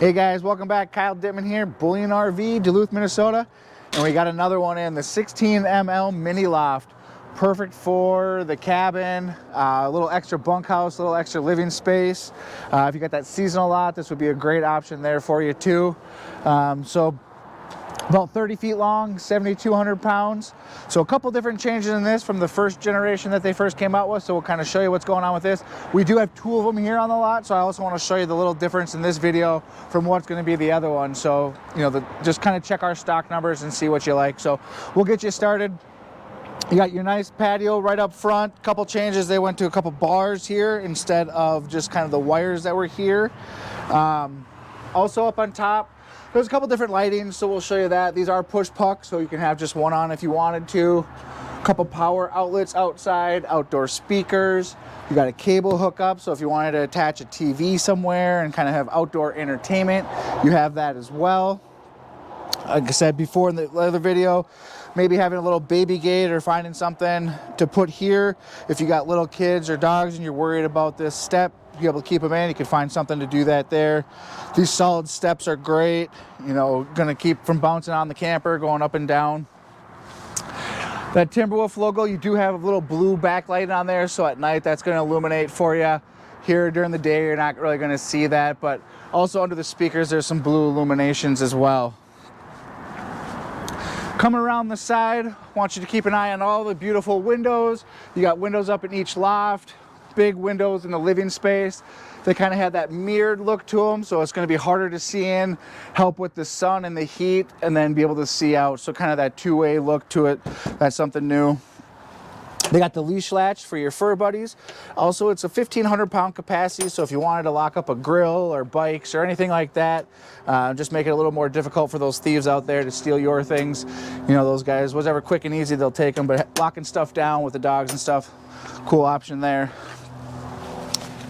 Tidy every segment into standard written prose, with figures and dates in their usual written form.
Hey guys, welcome back. Kyle Dittman here, Bullion RV, Duluth, Minnesota. And we got another one in, the 16ML mini loft. Perfect for the cabin, a little extra bunkhouse, a little extra living space. If you got that seasonal lot, this would be a great option there for you too. So about 30 feet long, 7,200 pounds. So a couple different changes in this from the first generation that they first came out with. So we'll kind of show you what's going on with this. We do have two of them here on the lot. So I also want to show you the little difference in this video from what's going to be the other one. So, you know, just kind of check our stock numbers and see what you like. So we'll get you started. You got your nice patio right up front. Couple changes. They went to a couple bars here instead of just kind of the wires that were here. Also up on top, there's a couple different lightings, so we'll show you that. These are push pucks, so you can have just one on if you wanted to. A couple power outlets outside, outdoor speakers. You got a cable hookup, so if you wanted to attach a TV somewhere and kind of have outdoor entertainment, you have that as well. Like I said before in the other video, maybe having a little baby gate or finding something to put here. If you got little kids or dogs and you're worried about this step, be able to keep them in, you can find something to do that there. These solid steps are great, you know, gonna keep from bouncing on the camper, going up and down. That Timberwolf logo, you do have a little blue backlight on there, so at night that's gonna illuminate for you. Here during the day, you're not really gonna see that, but also under the speakers, there's some blue illuminations as well. Coming around the side, I want you to keep an eye on all the beautiful windows. You got windows up in each loft. Big windows in the living space. They kind of have that mirrored look to them, so it's going to be harder to see in, help with the sun and the heat, and then be able to see out. So kind of that two-way look to it. That's something new. They got the leash latch for your fur buddies. Also, it's a 1,500 pound capacity, so if you wanted to lock up a grill or bikes or anything like that, just make it a little more difficult for those thieves out there to steal your things. You know, those guys, whatever quick and easy, they'll take them, but locking stuff down with the dogs and stuff, cool option there.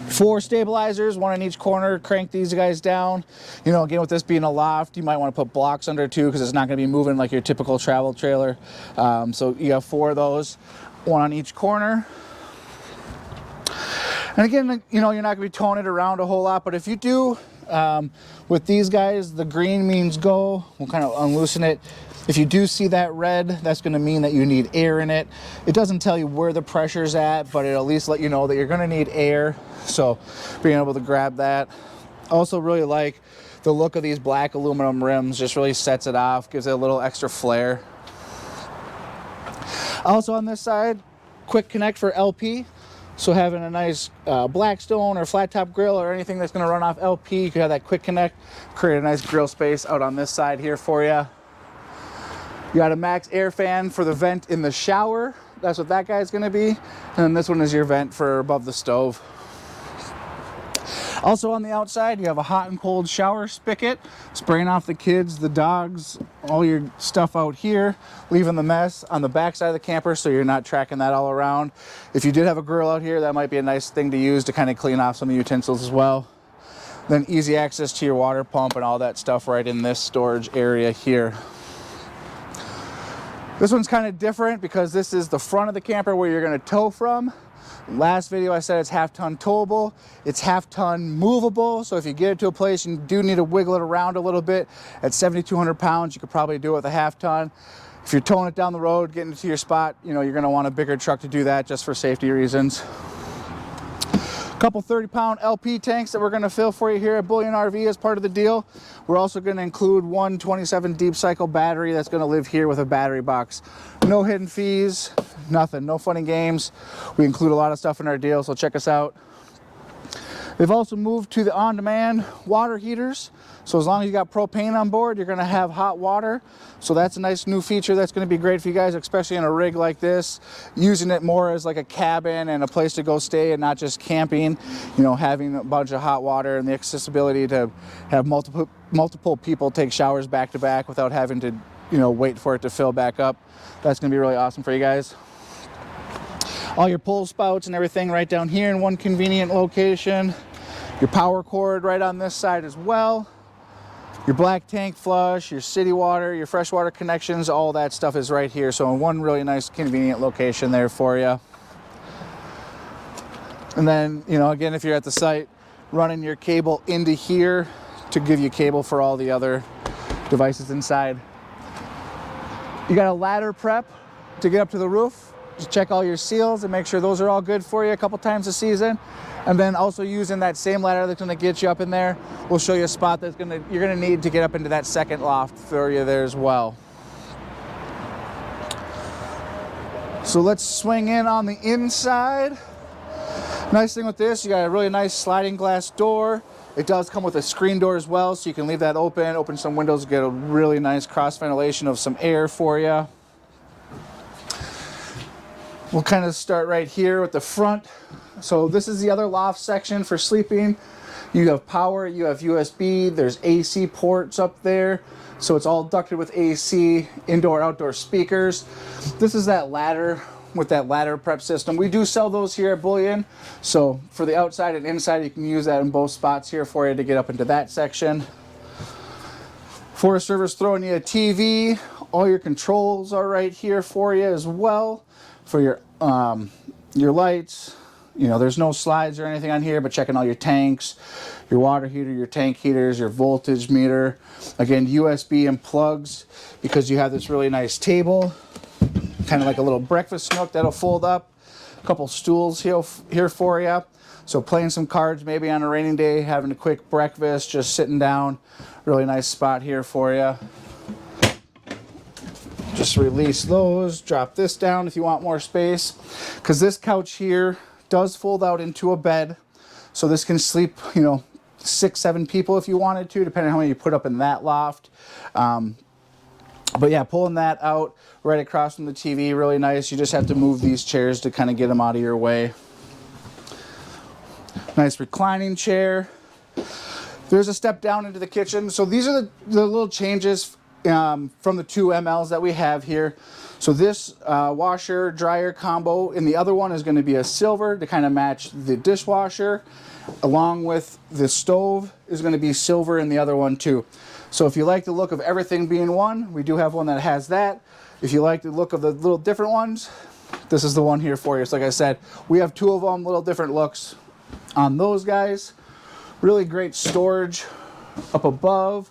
4 stabilizers, one in each corner, crank these guys down. You know, again, with this being a loft, you might want to put blocks under too, because it's not going to be moving like your typical travel trailer. So you have 4 of those, one on each corner. And again, you know, you're not going to be towing it around a whole lot, but if you do, with these guys, the green means go. We'll kind of unloosen it. If you do see that red, that's going to mean that you need air in it. It doesn't tell you where the pressure's at, but it'll at least let you know that you're going to need air. So being able to grab that. Also really like the look of these black aluminum rims, just really sets it off, gives it a little extra flair. Also on this side, quick connect for LP. So having a nice Blackstone or flat top grill or anything that's going to run off LP, you can have that quick connect, create a nice grill space out on this side here for you. You got a max air fan for the vent in the shower. That's what that guy's going to be. And then this one is your vent for above the stove. Also on the outside, you have a hot and cold shower spigot, spraying off the kids, the dogs, all your stuff out here, leaving the mess on the back side of the camper so you're not tracking that all around. If you did have a grill out here, that might be a nice thing to use to kind of clean off some of the utensils as well. Then easy access to your water pump and all that stuff right in this storage area here. This one's kind of different because this is the front of the camper where you're going to tow from. Last video I said it's half-ton towable. It's half-ton movable, so if you get it to a place and you do need to wiggle it around a little bit, at 7,200 pounds, you could probably do it with a half-ton. If you're towing it down the road, getting it to your spot, you know, you're going to want a bigger truck to do that just for safety reasons. Couple 30-pound LP tanks that we're going to fill for you here at Bullion RV as part of the deal. We're also going to include one 27 deep cycle battery that's going to live here with a battery box. No hidden fees, nothing, no funny games. We include a lot of stuff in our deal, so check us out. They've also moved to the on-demand water heaters. So as long as you got propane on board, you're going to have hot water. So that's a nice new feature that's going to be great for you guys, especially in a rig like this, using it more as like a cabin and a place to go stay and not just camping. You know, having a bunch of hot water and the accessibility to have multiple people take showers back to back without having to, you know, wait for it to fill back up. That's going to be really awesome for you guys. All your pull spouts and everything right down here in one convenient location. Your power cord right on this side as well. Your black tank flush, your city water, your freshwater connections, all that stuff is right here. So in one really nice convenient location there for you. And then, you know, again, if you're at the site, running your cable into here to give you cable for all the other devices inside. You got a ladder prep to get up to the roof. Just check all your seals and make sure those are all good for you a couple times a season. And then also using that same ladder that's gonna get you up in there, we'll show you a spot that's you're gonna need to get up into that second loft for you there as well. So let's swing in on the inside. Nice thing with this, you got a really nice sliding glass door. It does come with a screen door as well, so you can leave that open some windows, get a really nice cross ventilation of some air for you. We'll kind of start right here with the front. So this is the other loft section for sleeping. You have power, you have USB, there's AC ports up there. So it's all ducted with AC, indoor, outdoor speakers. This is that ladder with that ladder prep system. We do sell those here at Bullion. So for the outside and inside, you can use that in both spots here for you to get up into that section. Forest River's throwing you a TV. All your controls are right here for you as well. For your lights, you know, there's no slides or anything on here, but checking all your tanks, your water heater, your tank heaters, your voltage meter. Again, USB and plugs, because you have this really nice table, kind of like a little breakfast nook that'll fold up. A couple stools here for you. So playing some cards maybe on a rainy day, having a quick breakfast, just sitting down. Really nice spot here for you. Just release those, drop this down if you want more space, because this couch here does fold out into a bed, so this can sleep, you know, 6-7 people if you wanted to, depending on how many you put up in that loft. But yeah, pulling that out right across from the TV, really nice. You just have to move these chairs to kind of get them out of your way. Nice reclining chair. There's a step down into the kitchen. So these are the little changes from the 2 MLs that we have here. So this washer dryer combo in the other one is going to be a silver to kind of match the dishwasher, along with the stove is going to be silver in the other one too. So if you like the look of everything being one, we do have one that has that. If you like the look of the little different ones, this is the one here for you. So like I said, we have 2 of them, little different looks on those guys. Really great storage up above.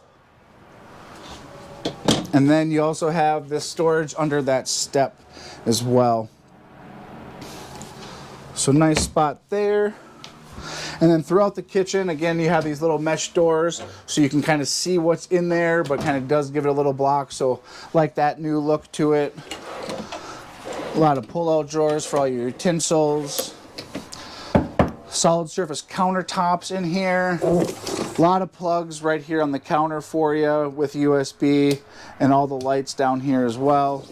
And then you also have this storage under that step as well. So nice spot there. And then throughout the kitchen, again, you have these little mesh doors so you can kind of see what's in there, but kind of does give it a little block. So like that new look to it. A lot of pull-out drawers for all your utensils. Solid surface countertops in here. A lot of plugs right here on the counter for you with USB, and all the lights down here as well.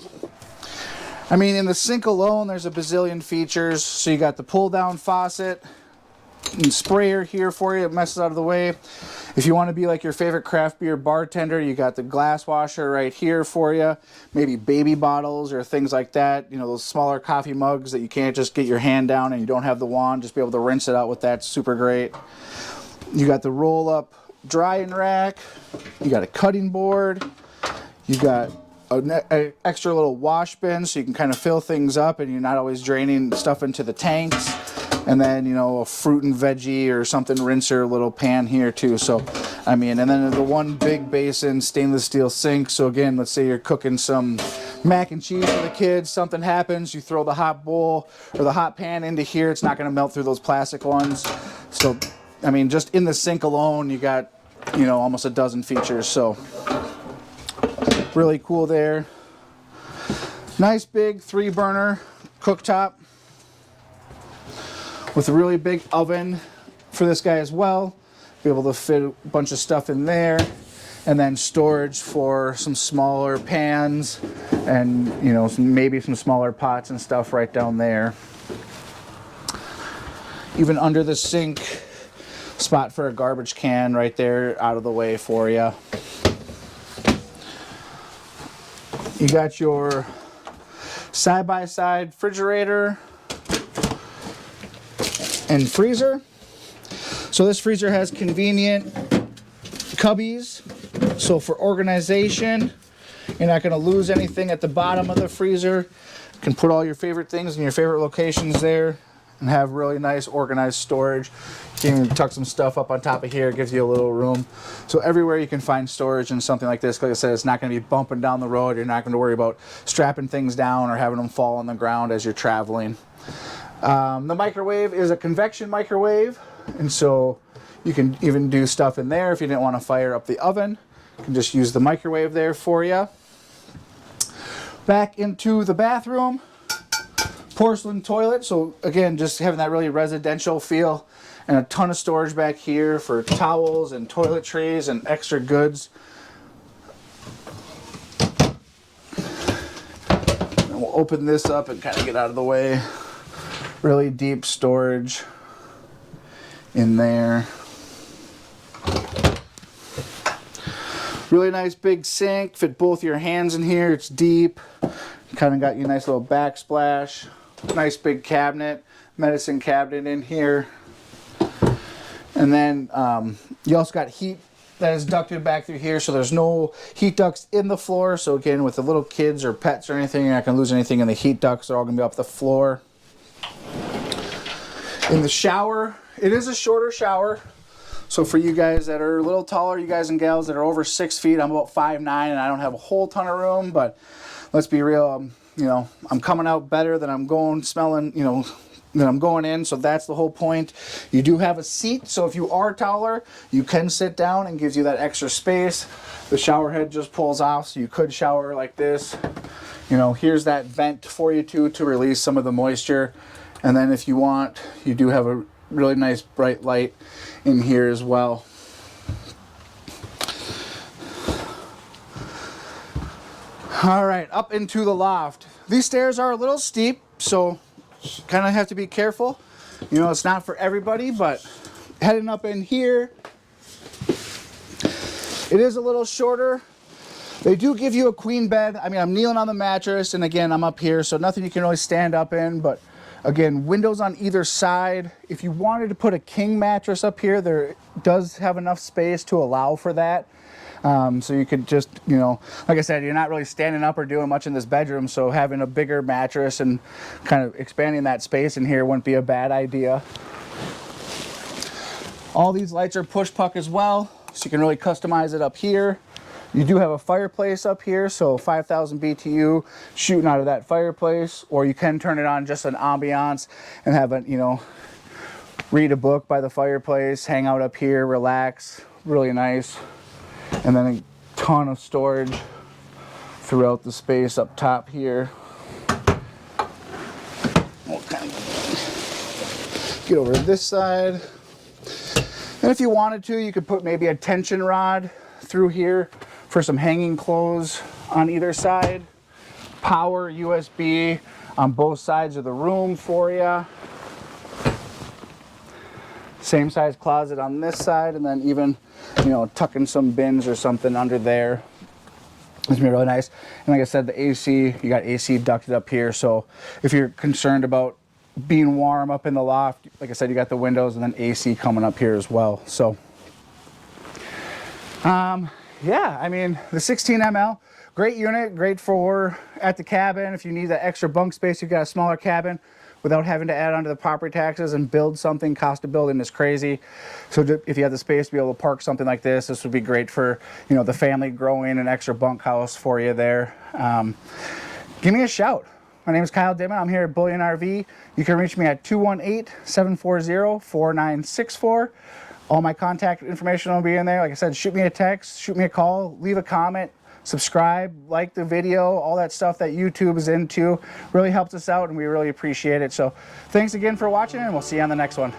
I mean, in the sink alone, there's a bazillion features. So you got the pull down faucet and sprayer here for you. It messes out of the way. If you want to be like your favorite craft beer bartender, you got the glass washer right here for you. Maybe baby bottles or things like that. You know, those smaller coffee mugs that you can't just get your hand down and you don't have the wand. Just be able to rinse it out with that. Super great. You got the roll-up drying rack. You got a cutting board. You got an extra little wash bin so you can kind of fill things up and you're not always draining stuff into the tanks. And then, you know, a fruit and veggie or something rinser little pan here too. So, I mean, and then the one big basin stainless steel sink. So again, let's say you're cooking some mac and cheese for the kids, something happens, you throw the hot bowl or the hot pan into here, it's not going to melt through those plastic ones. So, I mean, just in the sink alone, you got, you know, almost a dozen features. So, really cool there. Nice big 3-burner cooktop with a really big oven for this guy as well. Be able to fit a bunch of stuff in there, and then storage for some smaller pans and, you know, maybe some smaller pots and stuff right down there. Even under the sink, spot for a garbage can right there out of the way for you. You got your side-by-side refrigerator and freezer. So this freezer has convenient cubbies. So for organization, you're not going to lose anything at the bottom of the freezer. You can put all your favorite things in your favorite locations there. and have really nice organized storage. You can even tuck some stuff up on top of here. It gives you a little room. So everywhere you can find storage in something like this, like I said, it's not going to be bumping down the road. You're not going to worry about strapping things down or having them fall on the ground as you're traveling. The microwave is a convection microwave, and so you can even do stuff in there if you didn't want to fire up the oven. You can just use the microwave there for you. Back into the bathroom, porcelain toilet. So again, just having that really residential feel, and a ton of storage back here for towels and toiletries and extra goods. And we'll open this up and kind of get out of the way. Really deep storage in there. Really nice big sink, fit both your hands in here. It's deep. Kind of got you a nice little backsplash. Nice big cabinet, medicine cabinet in here. And then you also got heat that is ducted back through here, so there's no heat ducts in the floor. So again, with the little kids or pets or anything, you're not going to lose anything in the heat ducts. They're all going to be off the floor. In the shower, it is a shorter shower. So for you guys that are a little taller, you guys and gals that are over 6 feet, I'm about 5'9", and I don't have a whole ton of room, but let's be real, you know, I'm coming out better than I'm going smelling, you know, than I'm going in, so that's the whole point. You do have a seat, so if you are taller, you can sit down and gives you that extra space. The shower head just pulls off, so you could shower like this. You know, here's that vent for you to release some of the moisture. And then if you want, you do have a really nice bright light in here as well. All right, up into the loft. These stairs are a little steep, so kind of have to be careful. You know, it's not for everybody, but heading up in here, it is a little shorter. They do give you a queen bed. I mean, I'm kneeling on the mattress, and again, I'm up here, so nothing you can really stand up in, but again, windows on either side. If you wanted to put a king mattress up here, there does have enough space to allow for that. So you could just, you know, like I said, you're not really standing up or doing much in this bedroom, so having a bigger mattress and kind of expanding that space in here wouldn't be a bad idea. All these lights are push puck as well, so you can really customize it up here. You do have a fireplace up here, so 5,000 BTU shooting out of that fireplace, or you can turn it on just an ambiance and have it, you know, read a book by the fireplace, hang out up here, relax, really nice. And then a ton of storage throughout the space up top here. We'll kind of get over to this side. And if you wanted to, you could put maybe a tension rod through here for some hanging clothes on either side. Power USB on both sides of the room for you. Same size closet on this side, and then even, you know, tucking some bins or something under there. It's gonna be really nice. And like I said, the AC, you got AC ducted up here, so if you're concerned about being warm up in the loft, like I said, you got the windows and then AC coming up here as well. So yeah, I mean, the 16ML, great unit, great for at the cabin. If you need that extra bunk space, you've got a smaller cabin without having to add on to the property taxes and build something. Cost of building is crazy. So if you have the space to be able to park something like this, this would be great for, you know, the family growing an extra bunkhouse for you there. Give me a shout. My name is Kyle Dimon. I'm here at Bullion RV. You can reach me at 218-740-4964. All my contact information will be in there. Like I said, shoot me a text, shoot me a call, leave a comment, subscribe, like the video, all that stuff that YouTube is into. Really helps us out, and we really appreciate it. So thanks again for watching, and we'll see you on the next one.